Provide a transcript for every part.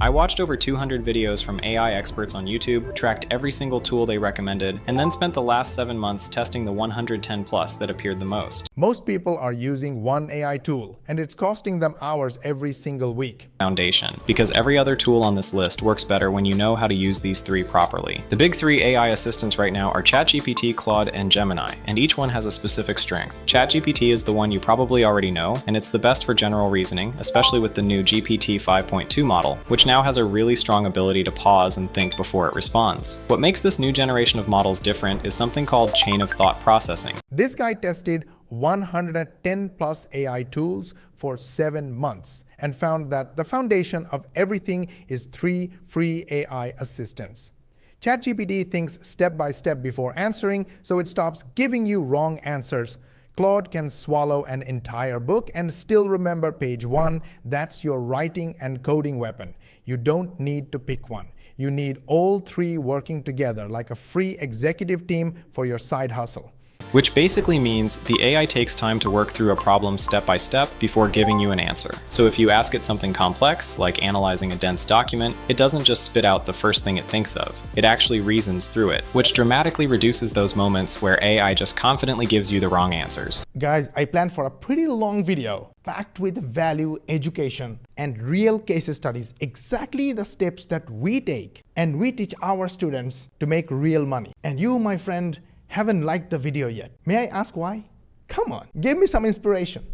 I watched over 200 videos from AI experts on YouTube, tracked every single tool they recommended, and then spent the last 7 months testing the 110 plus that appeared the most. Most people are using one AI tool, and it's costing them hours every single week. Foundation, because every other tool on this list works better when you know how to use these three properly. The big three AI assistants right now are ChatGPT, Claude, and Gemini, and each one has a specific strength. ChatGPT is the one you probably already know, and it's the best for general reasoning, especially with the new GPT 5.2 model, which now has a really strong ability to pause and think before it responds. What makes this new generation of models different is something called chain of thought processing. This guy tested 110 plus AI tools for 7 months and found that the foundation of everything is 3 free AI assistants. ChatGPT thinks step by step before answering, so it stops giving you wrong answers. Claude can swallow an entire book and still remember page 1. That's your writing and coding weapon. You don't need to pick one. You need all 3 working together like a free executive team for your side hustle. Which basically means the AI takes time to work through a problem step by step before giving you an answer. So if you ask it something complex, like analyzing a dense document, it doesn't just spit out the first thing it thinks of. It actually reasons through it, which dramatically reduces those moments where AI just confidently gives you the wrong answers. Guys, I planned for a pretty long video packed with value, education, and real case studies, exactly the steps that we take and we teach our students to make real money. And you, my friend, haven't liked the video yet. May I ask why? Come on, give me some inspiration.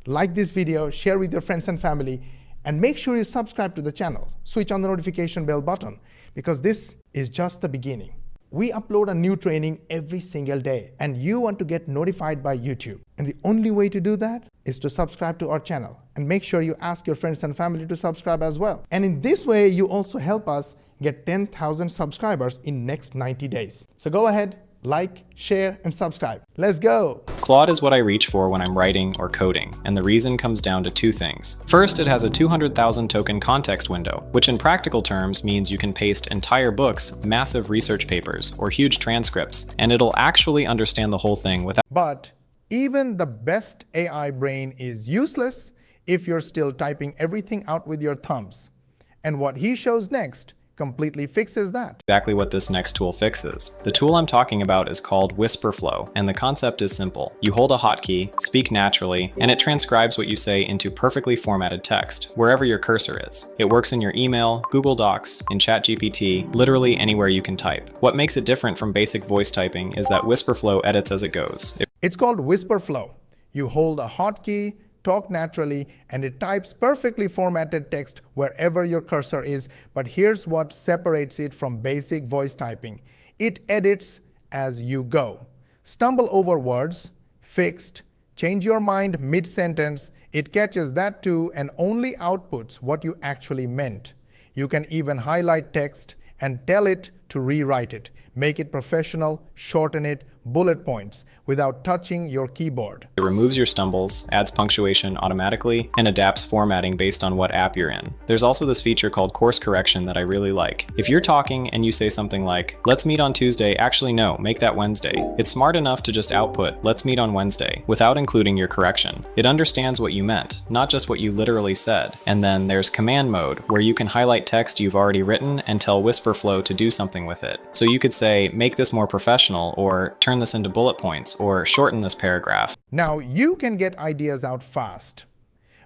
Like this video, share with your friends and family, and make sure you subscribe to the channel. Switch on the notification bell button, because this is just the beginning. We upload a new training every single day, and you want to get notified by YouTube. And the only way to do that is to subscribe to our channel, and make sure you ask your friends and family to subscribe as well. And in this way, you also help us get 10,000 subscribers in next 90 days. So go ahead, like, share, and subscribe. Let's go! Claude is what I reach for when I'm writing or coding, and the reason comes down to 2 things. First, it has a 200,000 token context window, which in practical terms means you can paste entire books, massive research papers, or huge transcripts, and it'll actually understand the whole thing without. But even the best AI brain is useless if you're still typing everything out with your thumbs. And what he shows next completely fixes that. Exactly what this next tool fixes. The tool I'm talking about is called WhisperFlow, and the concept is simple. You hold a hotkey, speak naturally, and it transcribes what you say into perfectly formatted text, wherever your cursor is. It works in your email, Google Docs, in ChatGPT, literally anywhere you can type. What makes it different from basic voice typing is that WhisperFlow edits as it goes. It's called WhisperFlow. You hold a hotkey, talk naturally, and it types perfectly formatted text wherever your cursor is. But here's what separates it from basic voice typing. It edits as you go. Stumble over words, fixed, change your mind mid-sentence, it catches that too and only outputs what you actually meant. You can even highlight text and tell it to rewrite it. Make it professional, shorten it, bullet points, without touching your keyboard. It removes your stumbles, adds punctuation automatically, and adapts formatting based on what app you're in. There's also this feature called course correction that I really like. If you're talking and you say something like, "Let's meet on Tuesday," actually no, make that Wednesday. It's smart enough to just output, "Let's meet on Wednesday," without including your correction. It understands what you meant, not just what you literally said. And then there's command mode, where you can highlight text you've already written and tell WhisperFlow to do something with it. So you could say, "Make this more professional," or "Turn this into bullet points," or "Shorten this paragraph." Now you can get ideas out fast.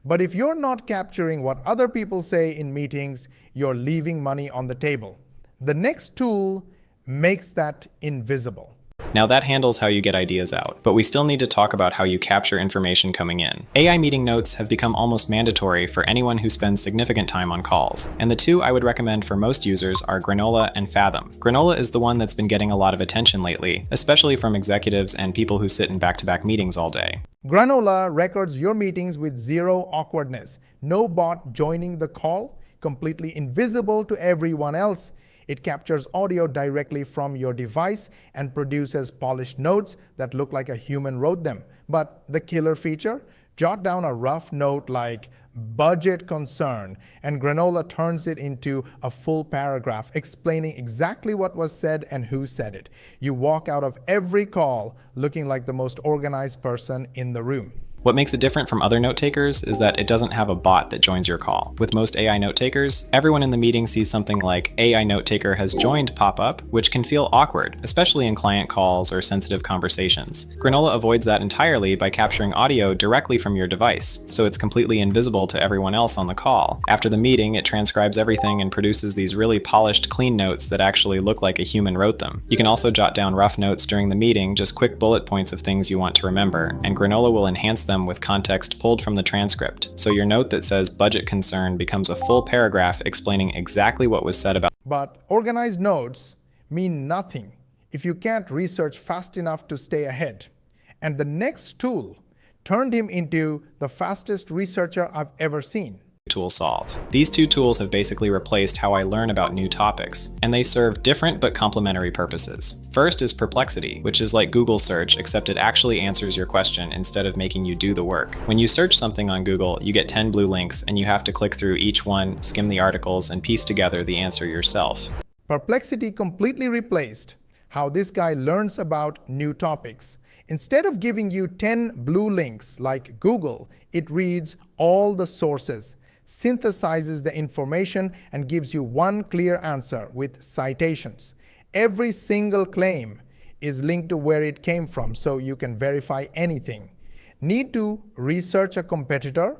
But if you're not capturing what other people say in meetings, you're leaving money on the table. The next tool makes that invisible. Now that handles how you get ideas out, but we still need to talk about how you capture information coming in. AI meeting notes have become almost mandatory for anyone who spends significant time on calls, and the 2 I would recommend for most users are Granola and Fathom. Granola is the one that's been getting a lot of attention lately, especially from executives and people who sit in back-to-back meetings all day. Granola records your meetings with 0 awkwardness. No bot joining the call, completely invisible to everyone else. It captures audio directly from your device and produces polished notes that look like a human wrote them. But the killer feature? Jot down a rough note like budget concern, and Granola turns it into a full paragraph explaining exactly what was said and who said it. You walk out of every call looking like the most organized person in the room. What makes it different from other note takers is that it doesn't have a bot that joins your call. With most AI note takers, everyone in the meeting sees something like AI note taker has joined pop up, which can feel awkward, especially in client calls or sensitive conversations. Granola avoids that entirely by capturing audio directly from your device, so it's completely invisible to everyone else on the call. After the meeting, it transcribes everything and produces these really polished, clean notes that actually look like a human wrote them. You can also jot down rough notes during the meeting, just quick bullet points of things you want to remember, and Granola will enhance them with context pulled from the transcript. So your note that says budget concern becomes a full paragraph explaining exactly what was said about. But organized notes mean nothing if you can't research fast enough to stay ahead. And the next tool turned him into the fastest researcher I've ever seen. Tool solve. These two tools have basically replaced how I learn about new topics, and they serve different but complementary purposes. First is Perplexity, which is like Google search, except it actually answers your question instead of making you do the work. When you search something on Google, you get 10 blue links, and you have to click through each one, skim the articles, and piece together the answer yourself. Perplexity completely replaced how this guy learns about new topics. Instead of giving you 10 blue links like Google, it reads all the sources, synthesizes the information, and gives you one clear answer with citations. Every single claim is linked to where it came from, so you can verify anything. Need to research a competitor,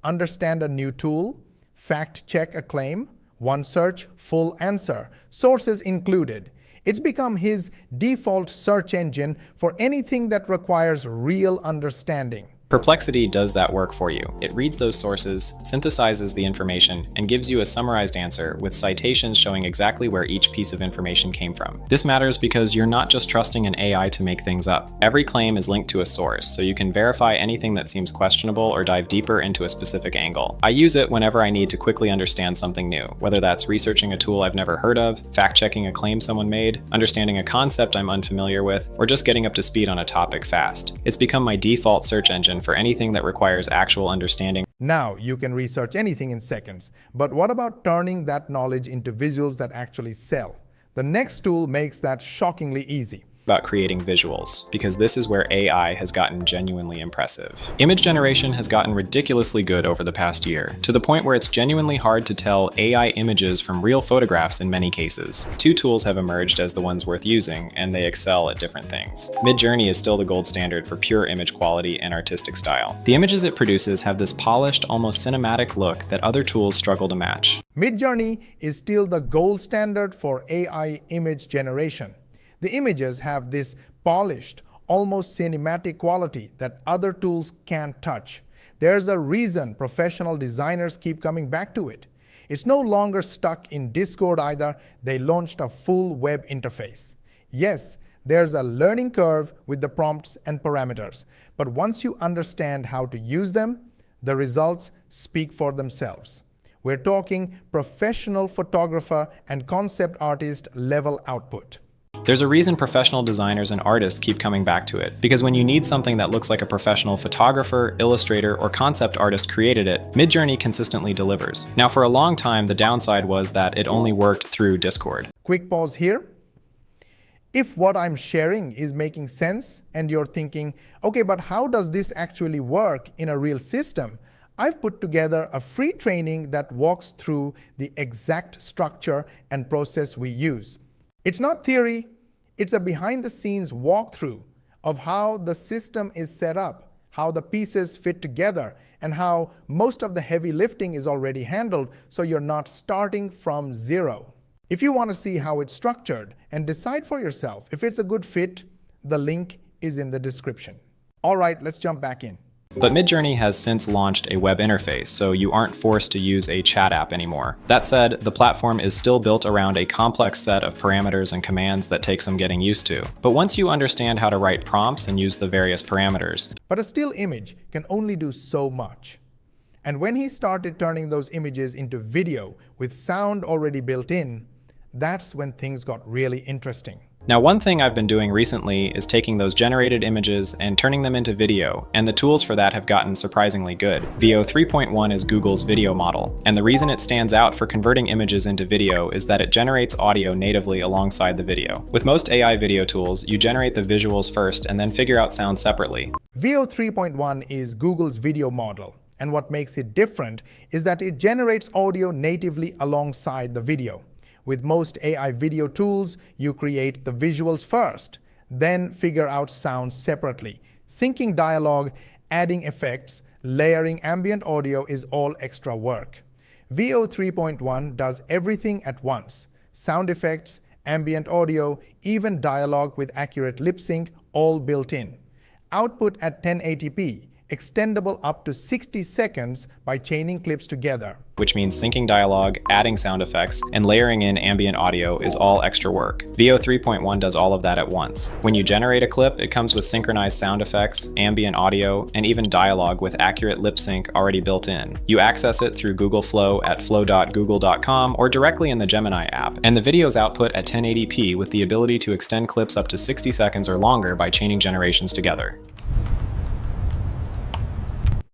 understand a new tool, fact check a claim, one search, full answer, sources included. It's become his default search engine for anything that requires real understanding. Perplexity does that work for you. It reads those sources, synthesizes the information, and gives you a summarized answer with citations showing exactly where each piece of information came from. This matters because you're not just trusting an AI to make things up. Every claim is linked to a source, so you can verify anything that seems questionable or dive deeper into a specific angle. I use it whenever I need to quickly understand something new, whether that's researching a tool I've never heard of, fact-checking a claim someone made, understanding a concept I'm unfamiliar with, or just getting up to speed on a topic fast. It's become my default search engine for anything that requires actual understanding. Now you can research anything in seconds, but what about turning that knowledge into visuals that actually sell? The next tool makes that shockingly easy. About creating visuals, because this is where AI has gotten genuinely impressive. Image generation has gotten ridiculously good over the past year, to the point where it's genuinely hard to tell AI images from real photographs in many cases. Two tools have emerged as the ones worth using, and they excel at different things. Midjourney is still the gold standard for pure image quality and artistic style. The images it produces have this polished, almost cinematic look that other tools struggle to match. Midjourney is still the gold standard for AI image generation. The images have this polished, almost cinematic quality that other tools can't touch. There's a reason professional designers keep coming back to it. It's no longer stuck in Discord either. They launched a full web interface. Yes, there's a learning curve with the prompts and parameters, but once you understand how to use them, the results speak for themselves. We're talking professional photographer and concept artist level output. There's a reason professional designers and artists keep coming back to it, because when you need something that looks like a professional photographer, illustrator, or concept artist created it, Midjourney consistently delivers. Now, for a long time, the downside was that it only worked through Discord. Quick pause here. If what I'm sharing is making sense and you're thinking, okay, but how does this actually work in a real system? I've put together a free training that walks through the exact structure and process we use. It's not theory, it's a behind-the-scenes walkthrough of how the system is set up, how the pieces fit together, and how most of the heavy lifting is already handled, so you're not starting from zero. If you want to see how it's structured and decide for yourself if it's a good fit, the link is in the description. All right, let's jump back in. But Midjourney has since launched a web interface, so you aren't forced to use a chat app anymore. That said, the platform is still built around a complex set of parameters and commands that take some getting used to. But once you understand how to write prompts and use the various parameters. But a still image can only do so much. And when he started turning those images into video with sound already built in, that's when things got really interesting. Now, one thing I've been doing recently is taking those generated images and turning them into video, and the tools for that have gotten surprisingly good. VO 3.1 is Google's video model, and the reason it stands out for converting images into video is that it generates audio natively alongside the video. With most AI video tools, you generate the visuals first and then figure out sound separately. VO 3.1 is Google's video model, and what makes it different is that it generates audio natively alongside the video. With most AI video tools, you create the visuals first, then figure out sounds separately. Syncing dialogue, adding effects, layering ambient audio is all extra work. VO 3.1 does everything at once. Sound effects, ambient audio, even dialogue with accurate lip sync, all built in. Output at 1080p, extendable up to 60 seconds by chaining clips together. Which means syncing dialogue, adding sound effects, and layering in ambient audio is all extra work. VO 3.1 does all of that at once. When you generate a clip, it comes with synchronized sound effects, ambient audio, and even dialogue with accurate lip sync already built in. You access it through Google Flow at flow.google.com or directly in the Gemini app, and the videos output at 1080p with the ability to extend clips up to 60 seconds or longer by chaining generations together.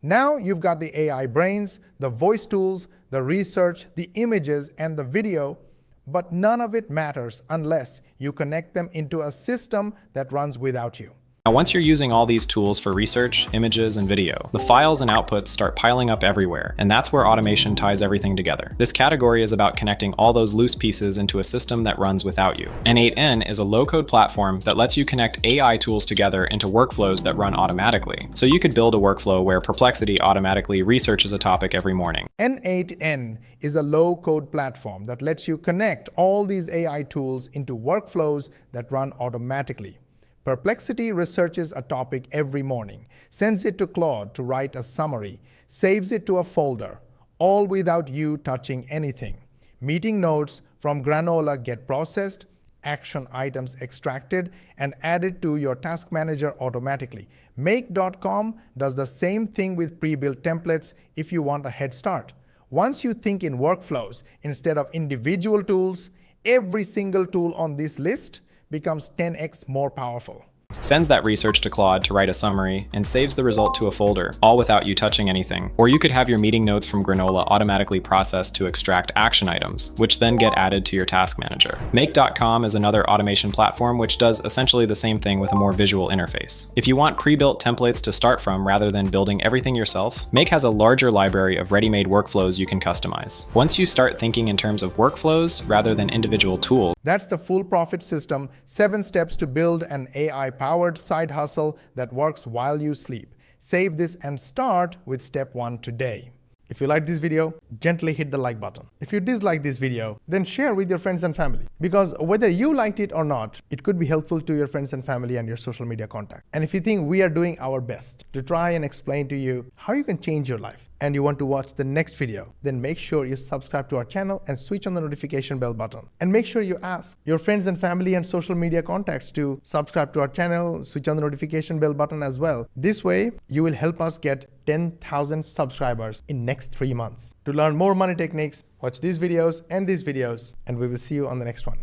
Now you've got the AI brains, the voice tools, the research, the images, and the video, but none of it matters unless you connect them into a system that runs without you. Now, once you're using all these tools for research, images, and video, the files and outputs start piling up everywhere, and that's where automation ties everything together. This category is about connecting all those loose pieces into a system that runs without you. N8N is a low-code platform that lets you connect AI tools together into workflows that run automatically. So you could build a workflow where Perplexity automatically researches a topic every morning. N8N is a low-code platform that lets you connect all these AI tools into workflows that run automatically. Perplexity researches a topic every morning, sends it to Claude to write a summary, saves it to a folder, all without you touching anything. Meeting notes from Granola get processed, action items extracted, and added to your task manager automatically. Make.com does the same thing with pre-built templates if you want a head start. Once you think in workflows instead of individual tools, every single tool on this list becomes 10x more powerful. Sends that research to Claude to write a summary, and saves the result to a folder, all without you touching anything. Or you could have your meeting notes from Granola automatically processed to extract action items, which then get added to your task manager. Make.com is another automation platform which does essentially the same thing with a more visual interface. If you want pre-built templates to start from rather than building everything yourself, Make has a larger library of ready-made workflows you can customize. Once you start thinking in terms of workflows rather than individual tools, that's the full profit system, 7 steps to build an AI-powered side hustle that works while you sleep. Save this and start with step 1 today. If you like this video, gently hit the like button. If you dislike this video, then share with your friends and family. Because whether you liked it or not, it could be helpful to your friends and family and your social media contact. And if you think we are doing our best to try and explain to you how you can change your life, and you want to watch the next video, then make sure you subscribe to our channel and switch on the notification bell button. And make sure you ask your friends and family and social media contacts to subscribe to our channel, switch on the notification bell button as well. This way, you will help us get 10,000 subscribers in next 3 months. To learn more money techniques, watch these videos, and we will see you on the next one.